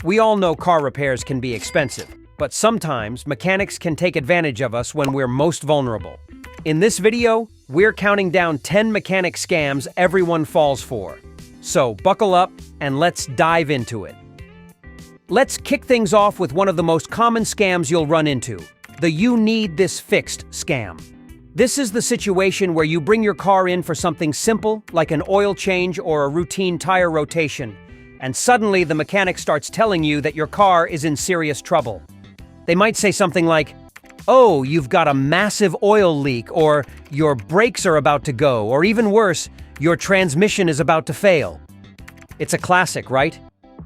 We all know car repairs can be expensive, but sometimes mechanics can take advantage of us when we're most vulnerable. In this video, we're counting down 10 mechanic scams everyone falls for. So buckle up and let's dive into it. Let's kick things off with one of the most common scams you'll run into, the "you need this fixed" scam. This is the situation where you bring your car in for something simple, like an oil change or a routine tire rotation, and suddenly the mechanic starts telling you that your car is in serious trouble. They might say something like, "Oh, you've got a massive oil leak," or "your brakes are about to go," or even worse, "your transmission is about to fail." It's a classic, right?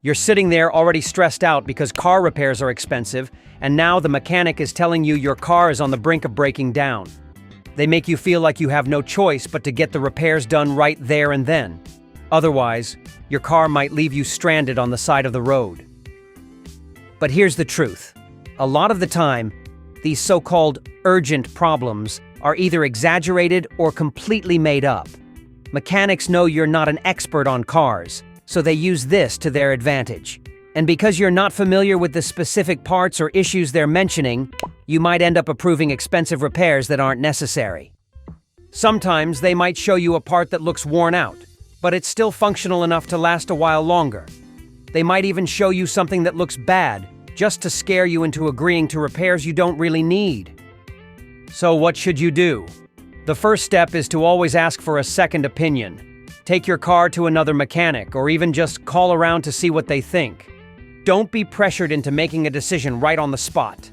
You're sitting there already stressed out because car repairs are expensive, and now the mechanic is telling you your car is on the brink of breaking down. They make you feel like you have no choice but to get the repairs done right there and then. Otherwise, your car might leave you stranded on the side of the road. But here's the truth. A lot of the time, these so-called urgent problems are either exaggerated or completely made up. Mechanics know you're not an expert on cars, so they use this to their advantage. And because you're not familiar with the specific parts or issues they're mentioning, you might end up approving expensive repairs that aren't necessary. Sometimes they might show you a part that looks worn out, but it's still functional enough to last a while longer. They might even show you something that looks bad, just to scare you into agreeing to repairs you don't really need. So what should you do? The first step is to always ask for a second opinion. Take your car to another mechanic, or even just call around to see what they think. Don't be pressured into making a decision right on the spot.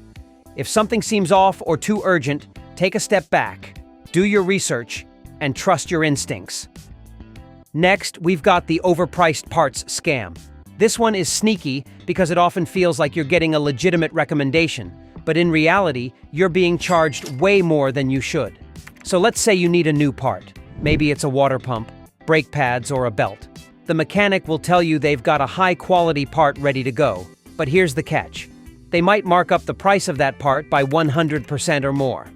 If something seems off or too urgent, take a step back, do your research, and trust your instincts. Next, we've got the overpriced parts scam. This one is sneaky because it often feels like you're getting a legitimate recommendation, but in reality, you're being charged way more than you should. So let's say you need a new part. Maybe it's a water pump, brake pads, or a belt. The mechanic will tell you they've got a high-quality part ready to go, but here's the catch. They might mark up the price of that part by 100% or more.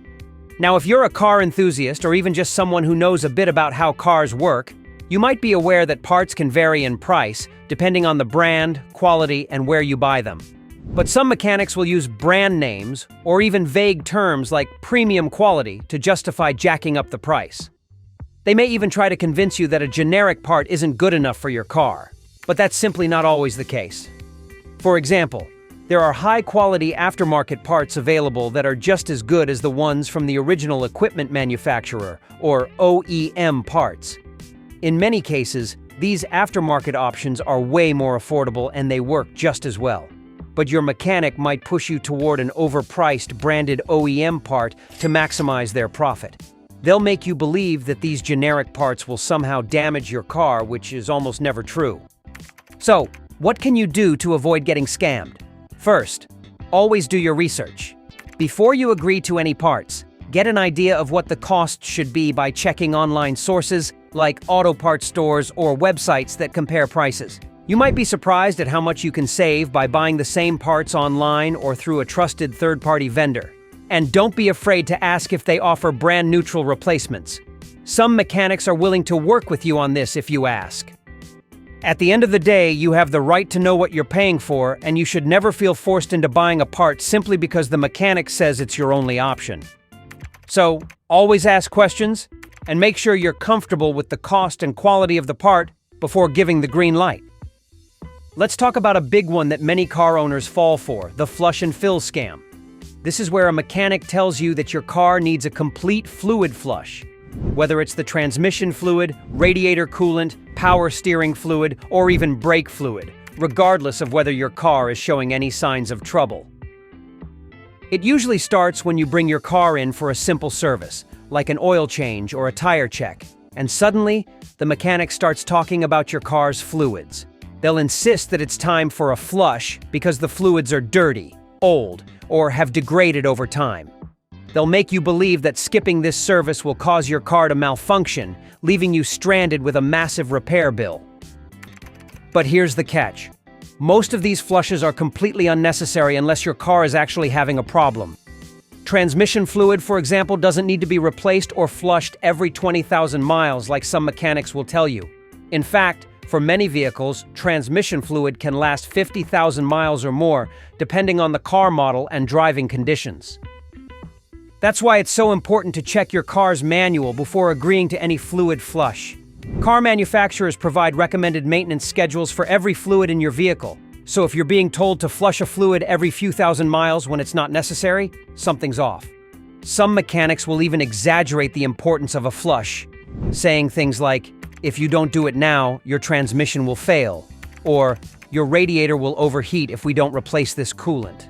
Now, if you're a car enthusiast or even just someone who knows a bit about how cars work, you might be aware that parts can vary in price depending on the brand, quality, and where you buy them. But some mechanics will use brand names or even vague terms like premium quality to justify jacking up the price. They may even try to convince you that a generic part isn't good enough for your car, but that's simply not always the case. For example, there are high-quality aftermarket parts available that are just as good as the ones from the original equipment manufacturer, or OEM parts. In many cases, these aftermarket options are way more affordable and they work just as well. But your mechanic might push you toward an overpriced branded OEM part to maximize their profit. They'll make you believe that these generic parts will somehow damage your car, which is almost never true. So, what can you do to avoid getting scammed? First, always do your research. Before you agree to any parts, get an idea of what the cost should be by checking online sources like auto parts stores or websites that compare prices. You might be surprised at how much you can save by buying the same parts online or through a trusted third-party vendor. And don't be afraid to ask if they offer brand-neutral replacements. Some mechanics are willing to work with you on this if you ask. At the end of the day, you have the right to know what you're paying for, and you should never feel forced into buying a part simply because the mechanic says it's your only option. So, always ask questions, and make sure you're comfortable with the cost and quality of the part before giving the green light. Let's talk about a big one that many car owners fall for, the flush and fill scam. This is where a mechanic tells you that your car needs a complete fluid flush. Whether it's the transmission fluid, radiator coolant, power steering fluid, or even brake fluid, regardless of whether your car is showing any signs of trouble. It usually starts when you bring your car in for a simple service, like an oil change or a tire check, and suddenly, the mechanic starts talking about your car's fluids. They'll insist that it's time for a flush because the fluids are dirty, old, or have degraded over time. They'll make you believe that skipping this service will cause your car to malfunction, leaving you stranded with a massive repair bill. But here's the catch. Most of these flushes are completely unnecessary unless your car is actually having a problem. Transmission fluid, for example, doesn't need to be replaced or flushed every 20,000 miles like some mechanics will tell you. In fact, For many vehicles, transmission fluid can last 50,000 miles or more, depending on the car model and driving conditions. That's why it's so important to check your car's manual before agreeing to any fluid flush. Car manufacturers provide recommended maintenance schedules for every fluid in your vehicle, so if you're being told to flush a fluid every few thousand miles when it's not necessary, something's off. Some mechanics will even exaggerate the importance of a flush, saying things like, "If you don't do it now, your transmission will fail," or "Your radiator will overheat if we don't replace this coolant."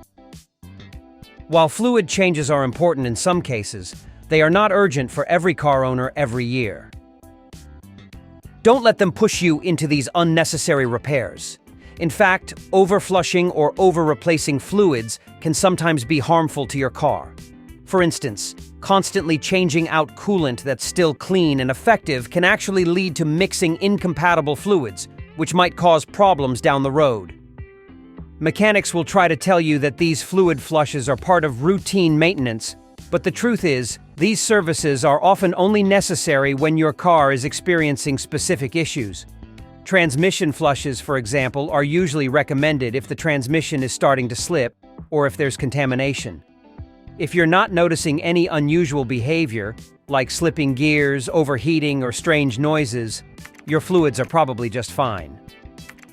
While fluid changes are important in some cases, they are not urgent for every car owner every year. Don't let them push you into these unnecessary repairs. In fact, overflushing or over-replacing fluids can sometimes be harmful to your car. For instance, constantly changing out coolant that's still clean and effective can actually lead to mixing incompatible fluids, which might cause problems down the road. Mechanics will try to tell you that these fluid flushes are part of routine maintenance, but the truth is, these services are often only necessary when your car is experiencing specific issues. Transmission flushes, for example, are usually recommended if the transmission is starting to slip or if there's contamination. If you're not noticing any unusual behavior, like slipping gears, overheating, or strange noises, your fluids are probably just fine.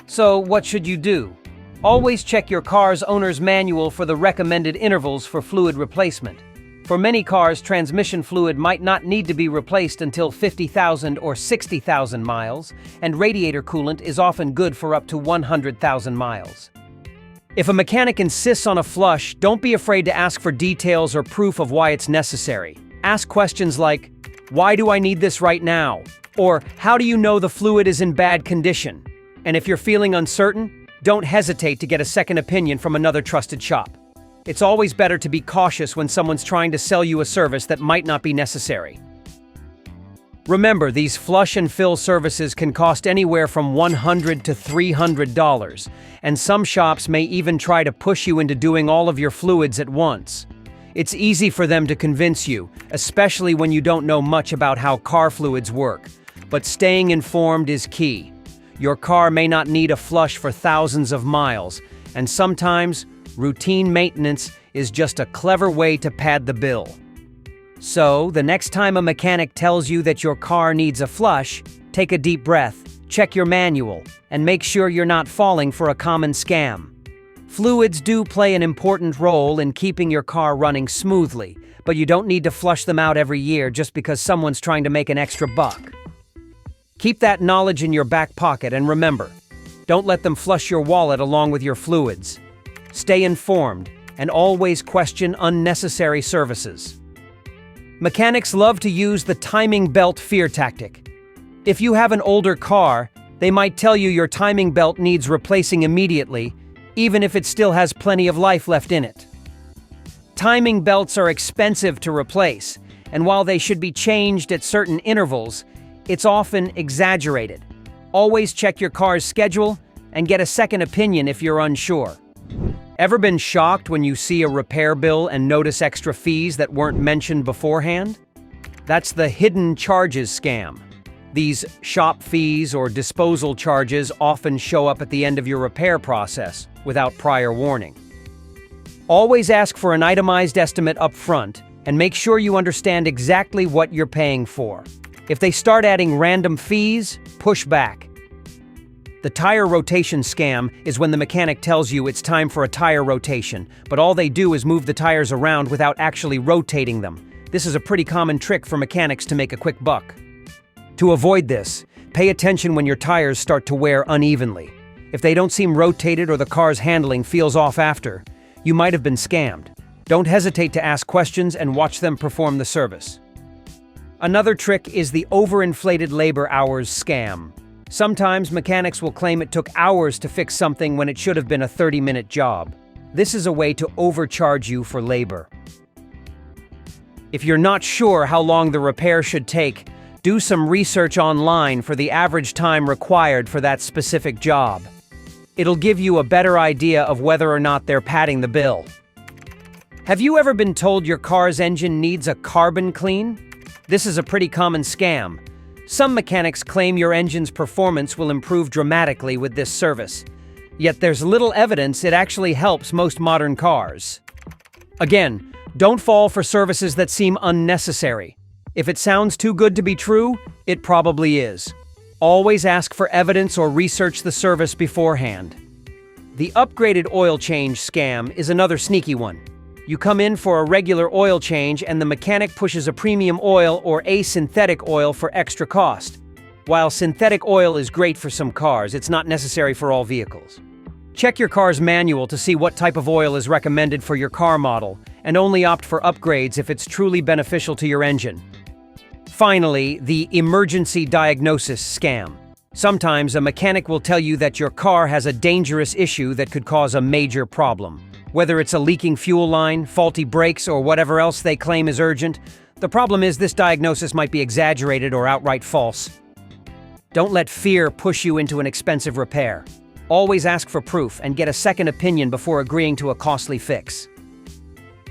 So, what should you do? Always check your car's owner's manual for the recommended intervals for fluid replacement. For many cars, transmission fluid might not need to be replaced until 50,000 or 60,000 miles, and radiator coolant is often good for up to 100,000 miles. If a mechanic insists on a flush, don't be afraid to ask for details or proof of why it's necessary. Ask questions like, "Why do I need this right now?" Or, "How do you know the fluid is in bad condition?" And if you're feeling uncertain, don't hesitate to get a second opinion from another trusted shop. It's always better to be cautious when someone's trying to sell you a service that might not be necessary. Remember, these flush and fill services can cost anywhere from $100 to $300, and some shops may even try to push you into doing all of your fluids at once. It's easy for them to convince you, especially when you don't know much about how car fluids work. But staying informed is key. Your car may not need a flush for thousands of miles, and sometimes routine maintenance is just a clever way to pad the bill. So, the next time a mechanic tells you that your car needs a flush, take a deep breath, check your manual, and make sure you're not falling for a common scam. Fluids do play an important role in keeping your car running smoothly, but you don't need to flush them out every year just because someone's trying to make an extra buck. Keep that knowledge in your back pocket, and remember, don't let them flush your wallet along with your fluids. Stay informed, and always question unnecessary services. Mechanics love to use the timing belt fear tactic. If you have an older car, they might tell you your timing belt needs replacing immediately, even if it still has plenty of life left in it. Timing belts are expensive to replace, and while they should be changed at certain intervals, it's often exaggerated. Always check your car's schedule and get a second opinion if you're unsure. Ever been shocked when you see a repair bill and notice extra fees that weren't mentioned beforehand? That's the hidden charges scam. These shop fees or disposal charges often show up at the end of your repair process without prior warning. Always ask for an itemized estimate up front and make sure you understand exactly what you're paying for. If they start adding random fees, push back. The tire rotation scam is when the mechanic tells you it's time for a tire rotation, but all they do is move the tires around without actually rotating them. This is a pretty common trick for mechanics to make a quick buck. To avoid this, pay attention when your tires start to wear unevenly. If they don't seem rotated or the car's handling feels off after, you might have been scammed. Don't hesitate to ask questions and watch them perform the service. Another trick is the overinflated labor hours scam. Sometimes mechanics will claim it took hours to fix something when it should have been a 30-minute job. This is a way to overcharge you for labor. If you're not sure how long the repair should take, do some research online for the average time required for that specific job. It'll give you a better idea of whether or not they're padding the bill. Have you ever been told your car's engine needs a carbon clean? This is a pretty common scam. Some mechanics claim your engine's performance will improve dramatically with this service, yet there's little evidence it actually helps most modern cars. Again, don't fall for services that seem unnecessary. If it sounds too good to be true, it probably is. Always ask for evidence or research the service beforehand. The upgraded oil change scam is another sneaky one. You come in for a regular oil change and the mechanic pushes a premium oil or a synthetic oil for extra cost. While synthetic oil is great for some cars, it's not necessary for all vehicles. Check your car's manual to see what type of oil is recommended for your car model, and only opt for upgrades if it's truly beneficial to your engine. Finally, the emergency diagnosis scam. Sometimes a mechanic will tell you that your car has a dangerous issue that could cause a major problem. Whether it's a leaking fuel line, faulty brakes, or whatever else they claim is urgent, the problem is this diagnosis might be exaggerated or outright false. Don't let fear push you into an expensive repair. Always ask for proof and get a second opinion before agreeing to a costly fix.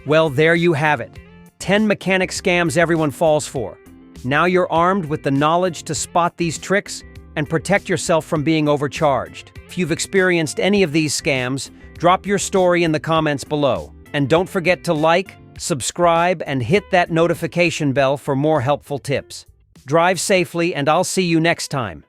Well, there you have it. 10 mechanic scams everyone falls for. Now you're armed with the knowledge to spot these tricks and protect yourself from being overcharged. If you've experienced any of these scams, drop your story in the comments below. And don't forget to like, subscribe, and hit that notification bell for more helpful tips. Drive safely, and I'll see you next time.